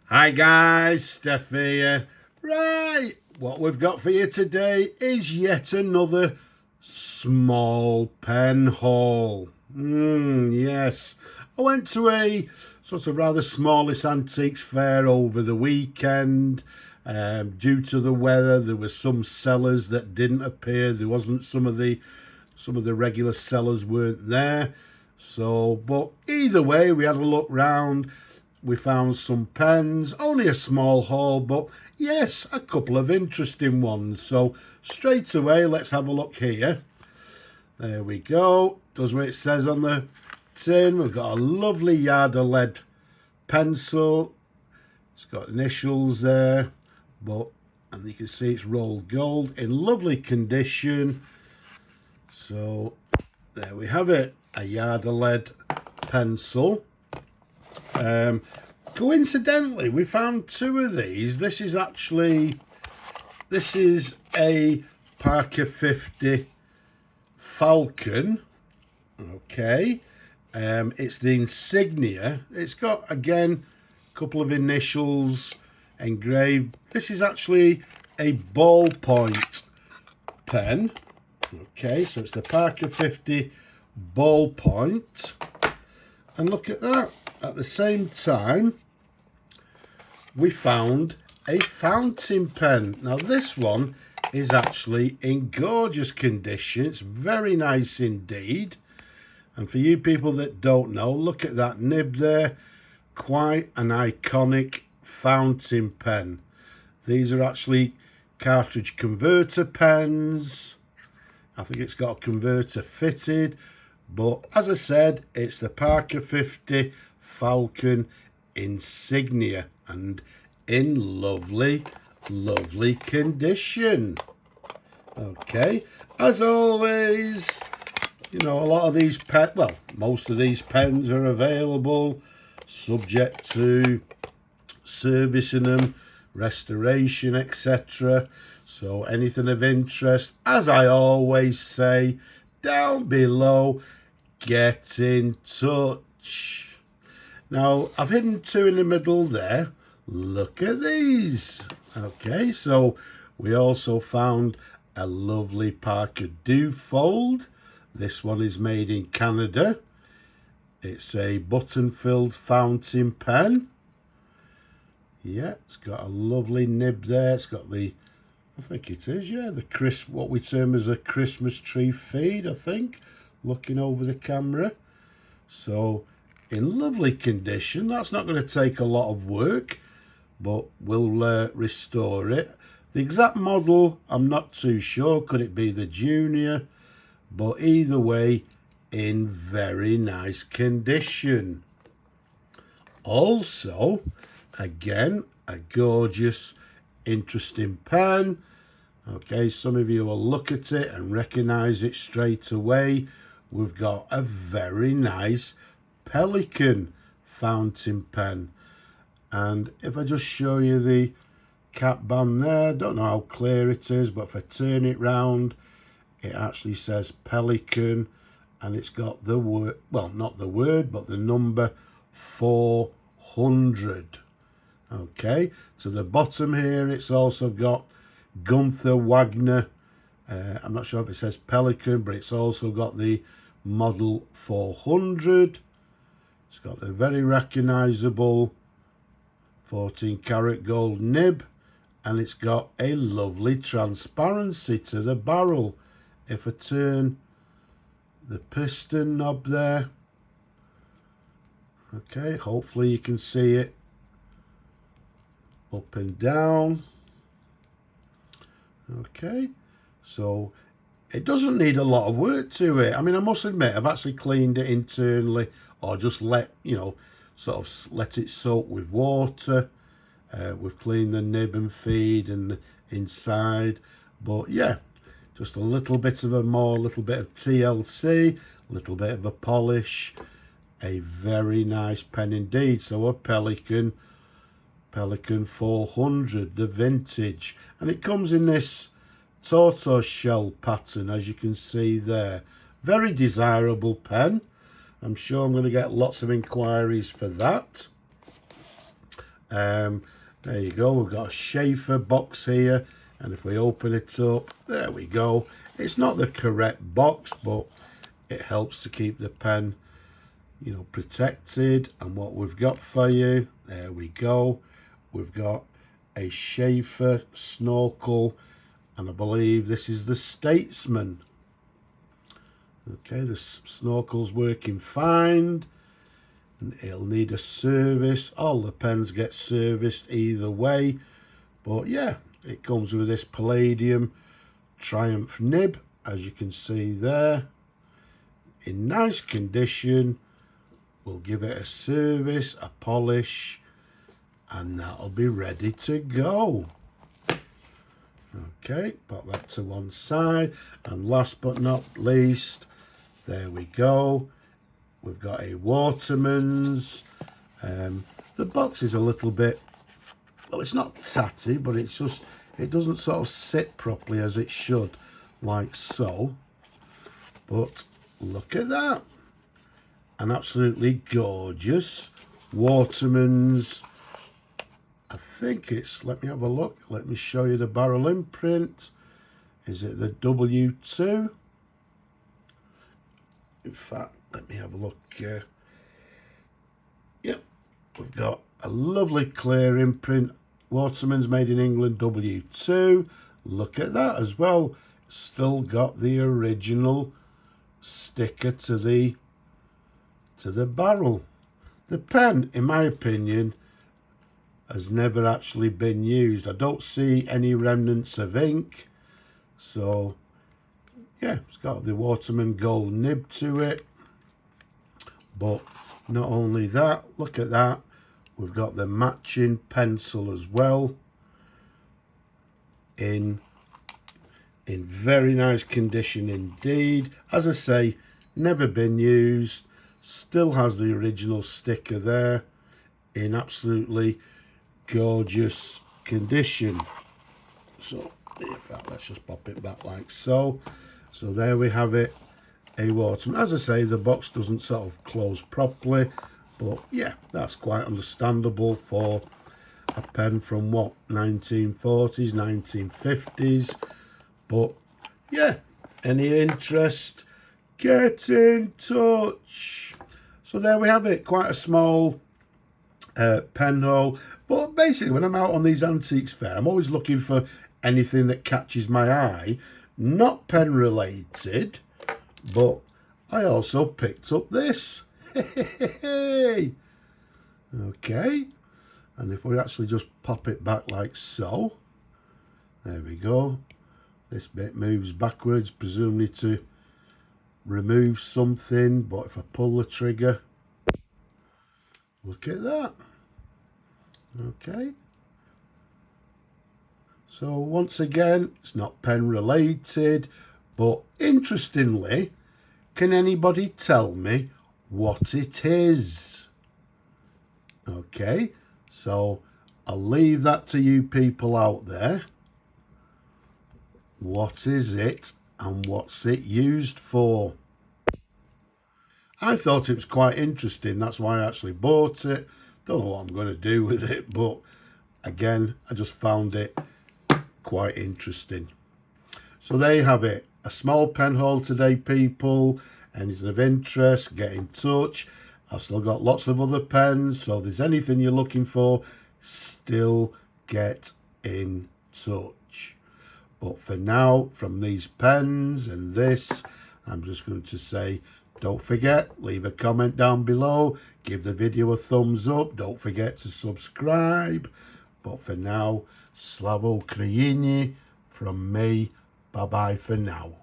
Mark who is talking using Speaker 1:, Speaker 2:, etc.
Speaker 1: Hi guys, Steph here. Right, what we've got for you today is yet another small pen haul. Yes, I went to a sort of rather smallish antiques fair over the weekend. Due to the weather, there were some sellers that didn't appear. There wasn't some of the regular sellers weren't there. So, but either way, we had a look round. We found some pens, only a small haul, but yes, a couple of interesting ones. So straight away, let's have a look here. There we go. Does what it says on the tin. We've got a lovely yard of lead pencil. It's got initials there, and you can see it's rolled gold in lovely condition. So there we have it, a yard of lead pencil. Coincidentally, we found two of these. This is a Parker 50 Falcon. Okay. It's the insignia. It's got, again, a couple of initials engraved. This is actually a ballpoint pen. Okay, so it's the Parker 50 ballpoint. And look at that. At the same time, we found a fountain pen. Now this one is actually in gorgeous condition. It's very nice indeed. And for you people that don't know, look at that nib there. Quite an iconic fountain pen. These are actually cartridge converter pens. I think it's got a converter fitted. But as I said, it's the Parker 50 Falcon insignia and in lovely condition. Okay, as always, you know, a lot of these most of these pens are available subject to servicing them, restoration, etc. So anything of interest, as I always say, down below, get in touch. Now, I've hidden two in the middle there. Look at these. Okay, so we also found a lovely Parker Dufold. This one is made in Canada. It's a button-filled fountain pen. Yeah, it's got a lovely nib there. It's got the, I think it is, yeah, the what we term as a Christmas tree feed, I think, looking over the camera. So, in lovely condition. That's not going to take a lot of work, but we'll restore it. The exact model, I'm not too sure. Could it be the Junior? But either way, in very nice condition. Also, again, a gorgeous, interesting pen. Okay, some of you will look at it and recognize it straight away. We've got a very nice Pelican fountain pen. And if I just show you the cap band there, don't know how clear it is, but if I turn it round, it actually says Pelican, and it's got the word, well, not the word, but the number 400. Okay, to the bottom here, it's also got Gunther Wagner. I'm not sure if it says Pelican, but it's also got the model 400. It's got the very recognisable 14 karat gold nib, and it's got a lovely transparency to the barrel. If I turn the piston knob there, okay, hopefully you can see it up and down. Okay, so it doesn't need a lot of work to it. I mean, I must admit, I've actually cleaned it internally, or just let, you know, sort of let it soak with water. We've cleaned the nib and feed and the inside. But yeah, just a little bit of little bit of TLC, a little bit of a polish. A very nice pen indeed. So a Pelican 400, the vintage. And it comes in this tortoise shell pattern, as you can see there. Very desirable pen. I'm sure I'm going to get lots of inquiries for that. There you go, we've got a Schaefer box here, and if we open it up, there we go. It's not the correct box, but it helps to keep the pen, you know, protected. And what we've got for you, there we go, we've got a Schaefer snorkel, and I believe this is the Statesman. Okay, the snorkel's working fine, and it'll need a service. All the pens get serviced either way, but yeah, it comes with this Palladium Triumph nib, as you can see there, in nice condition. We'll give it a service, a polish, and that'll be ready to go. Okay, pop that to one side, and last but not least, there we go, we've got a Waterman's. The box is a little bit, well, it's not tatty, but it's just, it doesn't sort of sit properly as it should, like so. But look at that, an absolutely gorgeous Waterman's. I think it's, let me have a look, let me show you the barrel imprint. Is it the W2? In fact, let me have a look. Yep, we've got a lovely clear imprint. Waterman's made in England W2. Look at that as well. Still got the original sticker to the barrel. The pen, in my opinion, has never actually been used. I don't see any remnants of ink. So yeah, it's got the Waterman gold nib to it. But not only that, look at that, we've got the matching pencil as well, in very nice condition indeed. As I say, never been used, still has the original sticker there, in absolutely gorgeous condition. So in fact, let's just pop it back like so. So there we have it, a Waterman. As I say, the box doesn't sort of close properly, but yeah, that's quite understandable for a pen from what, 1940s, 1950s. But yeah, any interest, get in touch. So there we have it, quite a small pen hole. But basically, when I'm out on these antiques fair, I'm always looking for anything that catches my eye, not pen related, but I also picked up this. Okay, and if we actually just pop it back like so, there we go. This bit moves backwards, presumably to remove something, but if I pull the trigger, look at that. Okay, so once again, it's not pen related, but interestingly, can anybody tell me what it is? Okay, so I'll leave that to you people out there. What is it and what's it used for? I thought it was quite interesting, that's why I actually bought it. Don't know what I'm going to do with it, but again, I just found it quite interesting. So there you have it, a small pen haul today, people. Anything of interest, get in touch. I've still got lots of other pens, so if there's anything you're looking for, still get in touch. But for now, from these pens and this, I'm just going to say, don't forget, leave a comment down below, give the video a thumbs up, don't forget to subscribe. But for now, Slavo Ukraini from me, bye bye for now.